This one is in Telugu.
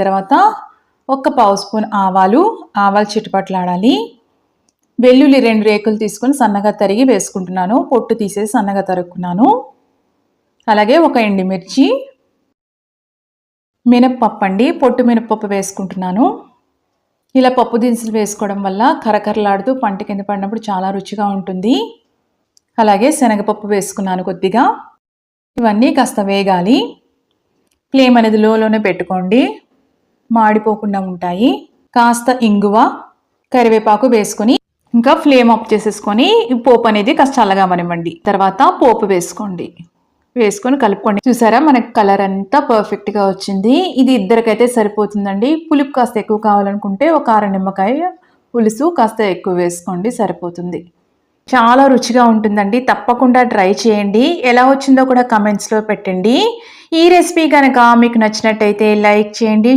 తర్వాత 1 పావు స్పూన్ ఆవాలు చిటపట్లాడాలి. వెల్లుల్లి 2 రేకులు తీసుకొని సన్నగా తరిగి వేసుకుంటున్నాను. పొట్టు తీసేసి సన్నగా తరుక్కున్నాను. అలాగే 1 ఎండుమిర్చి, మినప్పప్పు అండి, పొట్టు మినప్పప్పు వేసుకుంటున్నాను. ఇలా పప్పు దినుసులు వేసుకోవడం వల్ల కరకరలాడుతూ పంట కింద పడినప్పుడు చాలా రుచిగా ఉంటుంది. అలాగే శనగపప్పు వేసుకున్నాను కొద్దిగా. ఇవన్నీ కాస్త వేగాలి. ఫ్లేమ్ అనేది లోలోనే పెట్టుకోండి, మాడిపోకుండా ఉంటాయి. కాస్త ఇంగువ, కరివేపాకు వేసుకొని ఇంకా ఫ్లేమ్ ఆఫ్ చేసేసుకొని పోపు అనేది కాస్త చల్లగా అవనివ్వండి. తర్వాత పోపు వేసుకొని కలుపుకోండి. చూసారా, మనకి కలర్ అంతా పర్ఫెక్ట్గా వచ్చింది. ఇది ఇద్దరికైతే సరిపోతుందండి. పులుపు కాస్త ఎక్కువ కావాలనుకుంటే 1 అర నిమ్మకాయ పులుసు కాస్త ఎక్కువ వేసుకోండి, సరిపోతుంది. చాలా రుచిగా ఉంటుందండి. తప్పకుండా ట్రై చేయండి. ఎలా వచ్చిందో కూడా కమెంట్స్లో పెట్టండి. ఈ రెసిపీ కనుక మీకు నచ్చినట్టయితే లైక్ చేయండి.